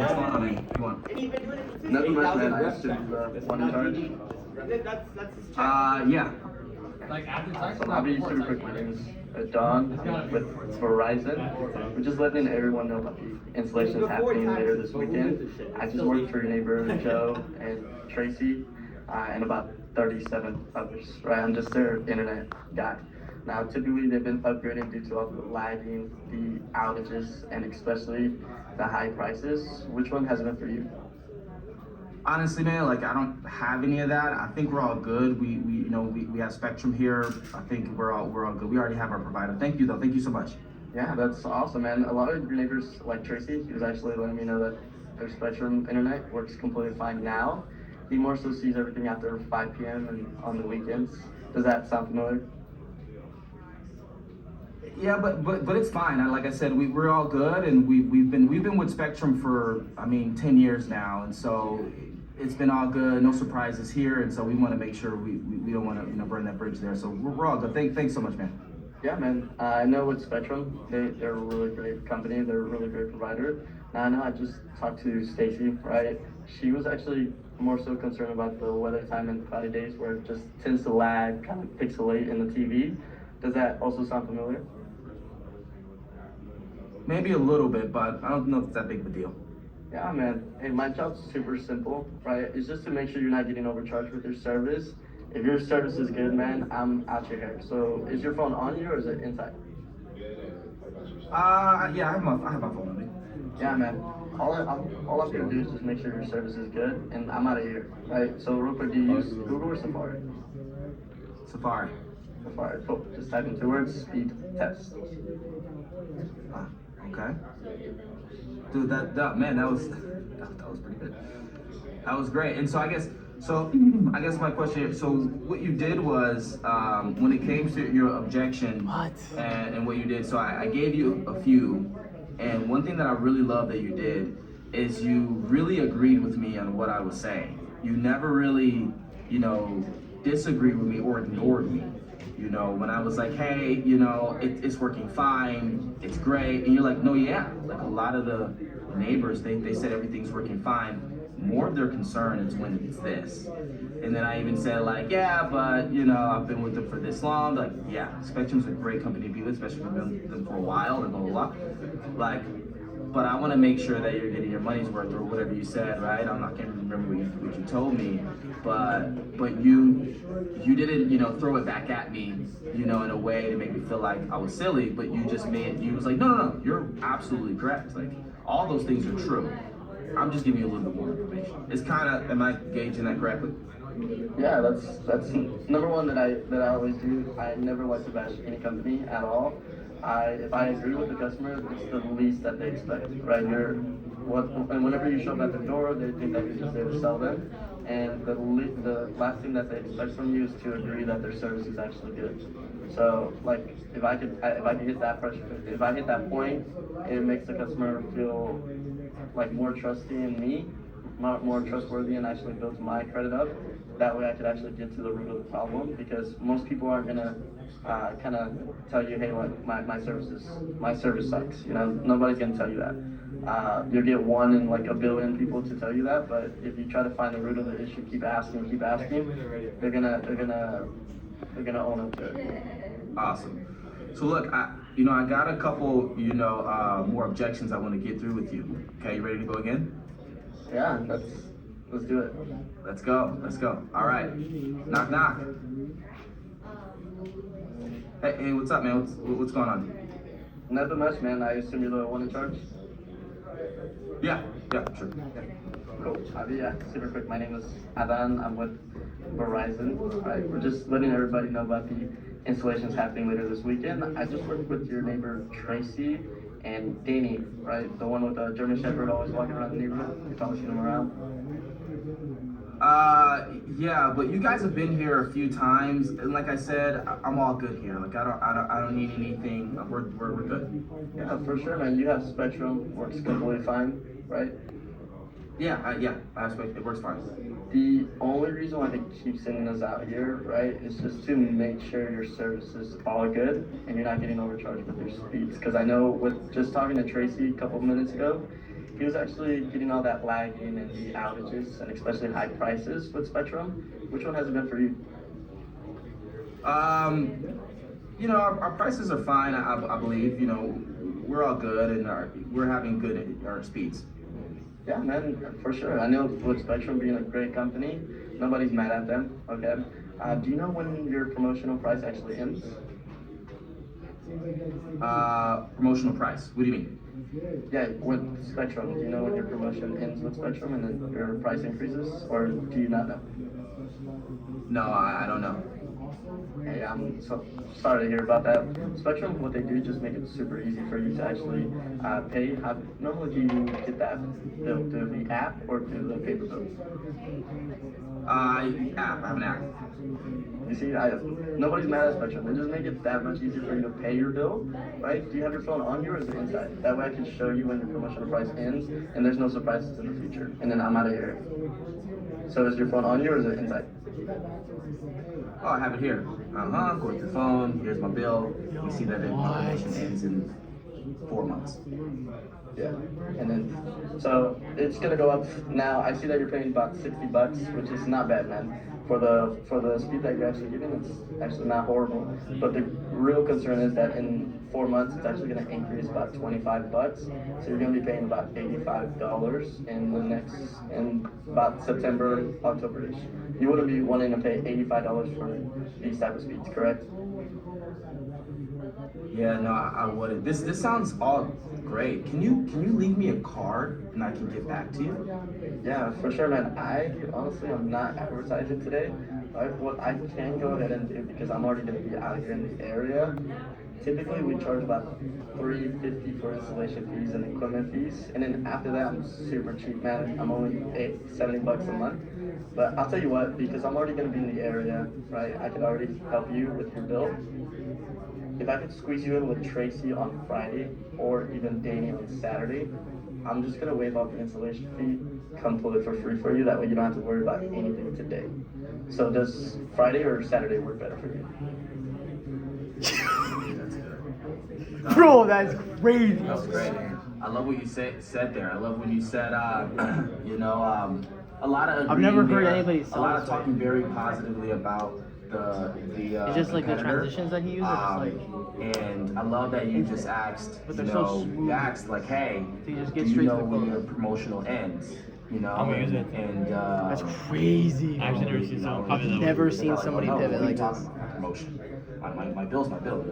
What's going on, man? Come on. Nothing much, man. I used to be the one in charge. Yeah. So I'll be super quick. My name is Don. I'm with Verizon. We're just letting everyone know about the installations happening later this weekend. I just work for your neighbor Joe and Tracy, and about 37 others. Right, I'm just their internet guy. Now, typically they've been upgrading due to all the lagging, the outages, and especially the high prices. Which one has been for you? Honestly, man, like I don't have any of that. I think we're all good. We have Spectrum here. I think we're all good. We already have our provider. Thank you though. Thank you so much. Yeah, that's awesome, man. A lot of your neighbors, like Tracy, he was actually letting me know that their Spectrum internet works completely fine now. He more so sees everything after 5 p.m. and on the weekends. Does that sound familiar? Yeah, but it's fine. Like I said, we're all good, and we've been with Spectrum for 10 years now, and so it's been all good. No surprises here, and so we want to make sure we don't want to burn that bridge there. So we're all good. Thanks so much, man. Yeah, man. I know with Spectrum, they're a really great company. They're a really great provider. Now I know I just talked to Stacy, right? She was actually more so concerned about the weather time and cloudy days where it just tends to lag, kind of pixelate in the TV. Does that also sound familiar? Maybe a little bit, but I don't know if it's that big of a deal. Yeah, man. Hey, my job's super simple, right? It's just to make sure you're not getting overcharged with your service. If your service is good, man, I'm out your hair. So, is your phone on you or is it inside? Yeah, I have my phone on me. Yeah, man. All I'm gonna do is just make sure your service is good, and I'm out of here, right? So, real quick, do you use Google or Safari? Safari. Safari. Cool. Just type in 2 words: speed test. Okay. Dude, that man, that was pretty good. That was great. And so I guess my question. So what you did was when it came to your objection and what you did. So I gave you a few, and one thing that I really love that you did is you really agreed with me on what I was saying. You never really, disagreed with me or ignored me. When I was like, hey, it's working fine, it's great, and you're like, no, yeah, like a lot of the neighbors, they said everything's working fine. More of their concern is when it's this. And then I even said like, yeah, but I've been with them for this long. Like, yeah, Spectrum's a great company to be with, especially if you've been with them for a while and blah, blah, blah. Like, but I want to make sure that you're getting your money's worth or whatever you said, right? I'm not gonna remember what you told me, but you didn't throw it back at me, in a way to make me feel like I was silly. But you was like, no, you're absolutely correct. Like all those things are true. I'm just giving you a little bit more information. It's kind of, am I gauging that correctly? Yeah, that's number one that I always do. I never like to bash any company at all. If I agree with the customer, it's the least that they expect, right? And whenever you show up at the door, they think that you're just there to sell them. And the last thing that they expect from you is to agree that their service is actually good. So, like, if I hit that point, it makes the customer feel like more trusty in me, more trustworthy, and actually builds my credit up. That way I could actually get to the root of the problem, because most people aren't gonna kind of tell you, hey, like my service sucks. Nobody's gonna tell you that. You'll get one in like a billion people to tell you that, but if you try to find the root of the issue, keep asking, they're gonna own up to it. Awesome. So look, I got a couple, more objections I want to get through with you. Okay, you ready to go again? Yeah, let's do it. Let's go. All right. Knock, knock. Hey, what's up, man? What's going on? Nothing much, man. I assume you're the one in charge? Yeah, sure. Yeah. Cool. Yeah, super quick. My name is Adan. I'm with Verizon. Right. We're just letting everybody know about the installations happening later this weekend. I just worked with your neighbor Tracy and Danny, right? The one with the German Shepherd always walking around the neighborhood. You've probably seen him around. Yeah, but you guys have been here a few times, and like I said, I'm all good here. Like I don't need anything. We're good. Yeah, for sure, man. You have Spectrum, works completely fine, right? Yeah, I have Spectrum. It works fine. The only reason why they keep sending us out here, right, is just to make sure your services are good and you're not getting overcharged with your speeds. Because I know with just talking to Tracy a couple of minutes ago, he was actually getting all that lagging and the outages and especially high prices with Spectrum. Which one has it been for you? You know, our prices are fine. I believe. You know, we're all good and we're having good our speeds. Yeah, man, for sure. I know with Spectrum being a great company, nobody's mad at them. Okay. Do you know when your promotional price actually ends? Promotional price. What do you mean? Yeah, with Spectrum. Do you know when your promotion ends with Spectrum and then your price increases, or do you not know? No, I don't know. Hey, I'm so sorry to hear about that. Spectrum, what they do, just make it super easy for you to actually pay. How normally do you get that bill through the app or through the paper bill? App. I have an app. You see, nobody's mad at Spectrum. They just make it that much easier for you to pay your bill, right? Do you have your phone on you or is it inside? That way I can show you when your promotional price ends and there's no surprises in the future. And then I'm out of here. So is your phone on you or is it inside? Oh, I have it here. Go to the phone. Here's my bill. You see that my promotion ends in 4 months. Yeah, and then so it's gonna go up now. I see that you're paying about $60, which is not bad, man. For the speed that you're actually getting, it's actually not horrible. But the real concern is that in 4 months, it's actually gonna increase about $25. So you're gonna be paying about $85 in about September, October-ish. You wouldn't be wanting to pay $85 for these type of speeds, correct? Yeah, no, I wouldn't. This sounds all great. Can you leave me a card and I can get back to you? Yeah, for sure, man. I honestly am not advertising today. What I can go ahead and do because I'm already gonna be out here in the area. Typically, we charge about $350 for installation fees and equipment fees, and then after that, I'm super cheap, man. I'm only $70 a month. But I'll tell you what, because I'm already gonna be in the area, right? I can already help you with your bill. If I could squeeze you in with Tracy on Friday or even Danny on Saturday, I'm just gonna waive off the installation fee, come pull it for free for you. That way you don't have to worry about anything today. So does Friday or Saturday work better for you? Bro, that's crazy. That was great. I love what you said there. I love when you said, you know, a lot of. I've never heard there, anybody a sell lot of this talking very positively about the. It's just like the competitor. transitions that he uses. And I love that you just asked. But You they're so know, smooth. you asked like, hey, So you just do get you straight know to the when point. your promotional ends? You know, I'm gonna use it. and That's crazy. I've actually never seen someone pivot that way. Never seen somebody oh, pivot what are you like talking this. about? Promotion. My bill's my bill.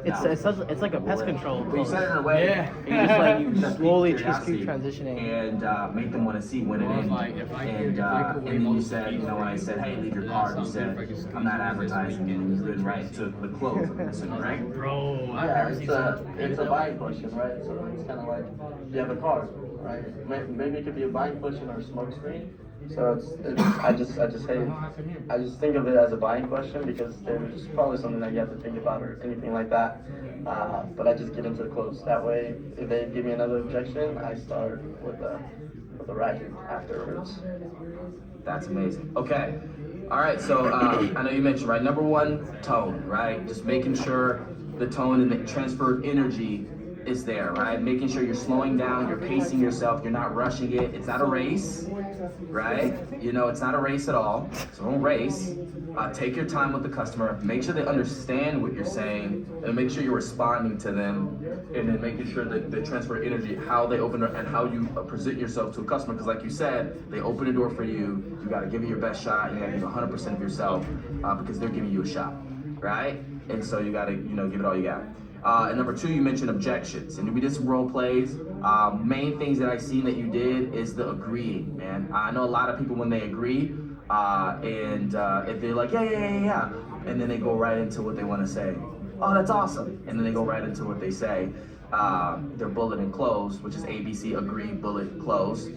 It's like a pest control. But you said it in a way. Yeah. You just like you just Slowly piqued just keep curiosity transitioning. and make them want to see when it ends. And then you said, you know, when I said, hey, leave your card, you said, I'm not advertising, and you didn't write to the close, I'm assuming, right? Bro, I've Yeah, never seen someone it's a buying question, right? So it's kind of like you have a car, right? Maybe it could be a buying question or a smoke screen. So I just think of it as a buying question because there's probably something that you have to think about or anything like that. But I just get into the close. That way, if they give me another objection, I start with the racket afterwards. That's amazing. Okay. All right. So I know you mentioned, right? Number one, tone, right? Just making sure the tone and the transferred energy is there, right? Making sure you're slowing down, you're pacing yourself, you're not rushing it. It's not a race, right? You know, it's not a race at all. So don't race. Take your time with the customer. Make sure they understand what you're saying, and make sure you're responding to them, and then making sure that they transfer energy, how they open it, and how you present yourself to a customer. Because, like you said, they open the door for you. You got to give it your best shot. You got to give 100% of yourself because they're giving you a shot, right? And so you got to, you know, give it all you got. And number two, you mentioned objections, and we did some role plays. Main things that I seen that you did is the agreeing, man. I know a lot of people when they agree, and if they're like, yeah, and then they go right into what they want to say. Oh, that's awesome, and then they go right into what they say. Their bullet and close, which is ABC, agree, bullet, close.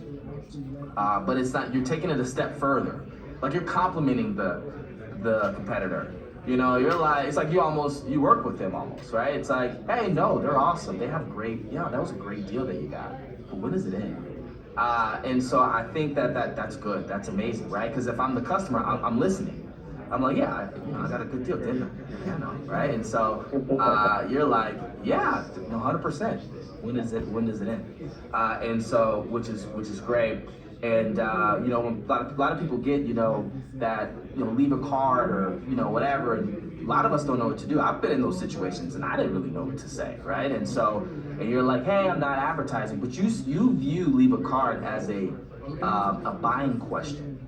But it's not. You're taking it a step further, like you're complimenting the competitor. You know, you're like, it's like you work with them almost, right? It's like, hey, no, they're awesome. They have that was a great deal that you got. But when is it in? And so I think that's good. That's amazing, right? Because if I'm the customer, I'm listening. I'm like, yeah, I got a good deal, didn't I? Yeah, no, right? And so you're like, yeah, 100%. When does it end? And so, which is great. And when a lot of people get, that, leave a card or, whatever, and a lot of us don't know what to do. I've been in those situations and I didn't really know what to say, right? And so, and you're like, hey, I'm not advertising, but you view leave a card as a buying question,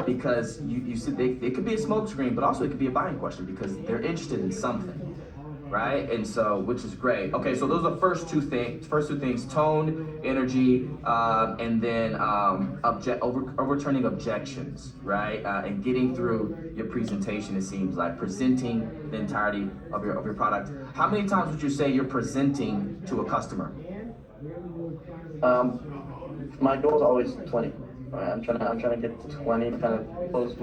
because you said it could be a smoke screen, but also it could be a buying question because they're interested in something. Right, and so, which is great. Okay, so those are the first two things: tone, energy, and then overturning objections, right, and getting through your presentation. It seems like presenting the entirety of your product. How many times would you say you're presenting to a customer? My goal is always 20. Right? I'm trying to get to 20 to kind of close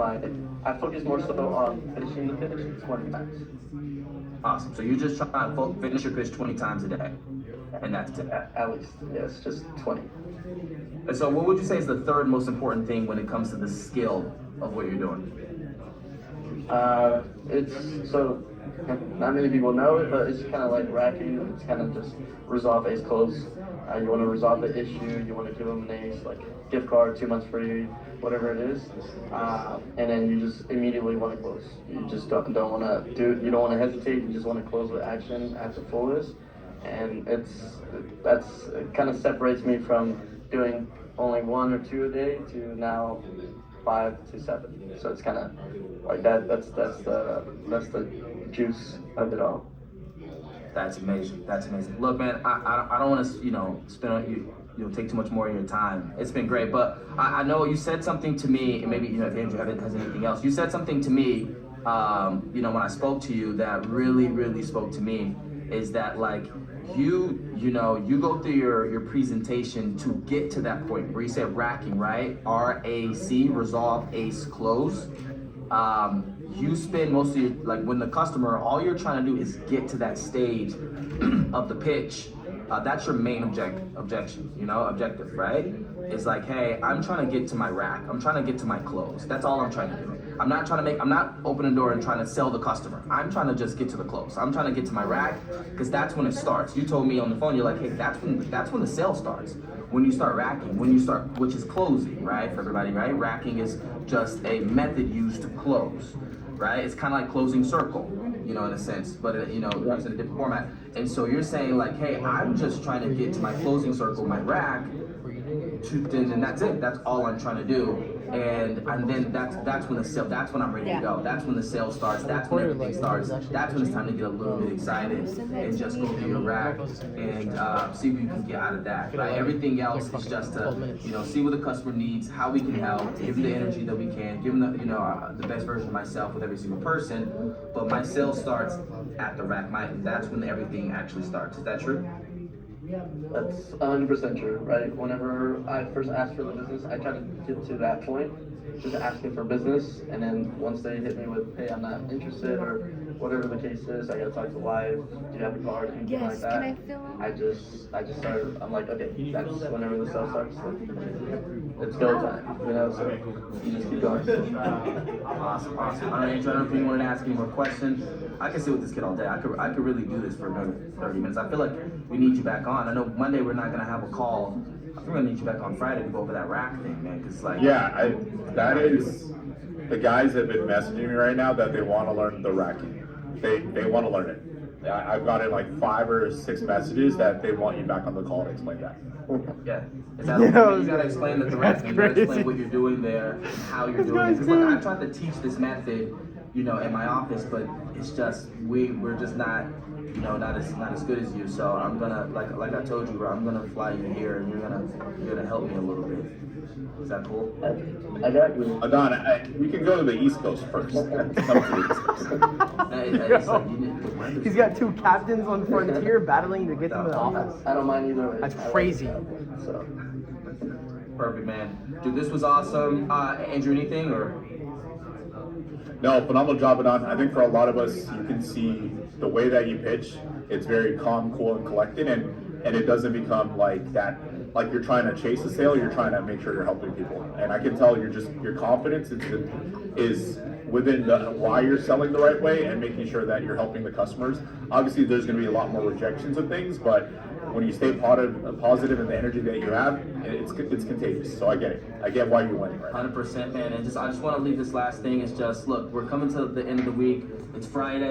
I focus more so on finishing the pitch 20 times. Awesome. So you're just trying to finish your pitch 20 times a day, and that's it. At least, yes, just 20. And so, what would you say is the third most important thing when it comes to the skill of what you're doing? It's so not many people know it, but it's kind of like racking. It's kind of just resolve ace close. You want to resolve the issue. You want to give them an ace, like gift card, 2 months free, whatever it is, and then you just immediately want to close. You just don't want to do. You don't want to hesitate. You just want to close with action at the fullest, and it kind of separates me from doing only 1 or 2 a day to now 5 to 7. So it's kind of like that. That's the juice of it all. That's amazing. That's amazing. Look, man, I don't want to spend on you. Take too much more of your time. It's been great, but I know you said something to me, and maybe if Andrew has anything else, you said something to me, when I spoke to you that really spoke to me, is that like you go through your presentation to get to that point where you said racking, right? RAC, resolve, ace, close. You spend most of your, like when the customer, all you're trying to do is get to that stage of the pitch. That's your main objective, right? It's like, hey, I'm trying to get to my rack. I'm trying to get to my close. That's all I'm trying to do. I'm not opening the door and trying to sell the customer. I'm trying to just get to the close. I'm trying to get to my rack because that's when it starts. You told me on the phone, you're like, hey, that's when the sale starts. When you start racking, which is closing, right? For everybody, right? Racking is just a method used to close, right? It's kind of like closing circle, in a sense, but it's in a different format. And so you're saying like, hey, I'm just trying to get to my closing circle, my rack, and that's it. That's all I'm trying to do. And then that's when the sale. That's when I'm ready to go. That's when the sale starts. That's when everything starts. That's when it's time to get a little bit excited and just go through your rack and see what you can get out of that. Right? Everything else is just to see what the customer needs, how we can help, give them the energy that we can, give them the best version of myself with every single person. But my sale starts at the rack. That's when everything actually starts. Is that true? That's 100% true, right? Whenever I first asked for the business, I try to get to that point, just asking for business, and then once they hit me with, hey, I'm not interested, or whatever the case is, I gotta talk to wife, do you have a card, anything like that. Can I fill in? I just started, I'm like, okay, that's whenever the sale starts, it's go time, so you just keep going. Awesome. All right, Andrew, I don't know if you wanted to ask any more questions. I can sit with this kid all day. I could really do this for another 30 minutes. I feel like we need you back on. I know Monday we're not gonna have a call. I think we're gonna need you back on Friday to go over that rack thing, man. Cause like that is the guys have been messaging me right now that they want to learn the racking. They want to learn it. I've gotten like 5 or 6 messages that they want you back on the call to explain that. Yeah. Is that okay? You gotta explain the racking. You gotta explain what you're doing there and how you're doing it. Because like I tried to teach this method, in my office, but it's just we're just not not as good as you. So I'm gonna like I told you, bro, I'm gonna fly you here and you're gonna help me a little bit. Is that cool? I got you. Adon, we can go to the East Coast first. Come to the East Coast. He's got 2 captains on Frontier battling to get to the office. I don't mind either way. That's crazy. So. Perfect, man. Dude, this was awesome. Andrew, anything or? No, phenomenal job, Adon. I think for a lot of us, you can see the way that you pitch. It's very calm, cool, and collected, and it doesn't become like that like you're trying to chase a sale. You're trying to make sure you're helping people, and I can tell your confidence is within why you're selling the right way and making sure that you're helping the customers. Obviously, there's going to be a lot more rejections of things, but when you stay positive in the energy that you have, it's contagious. So I get it. I get why you're winning right now. 100%, man. And I just want to leave this last thing. It's just, look, we're coming to the end of the week. It's Friday.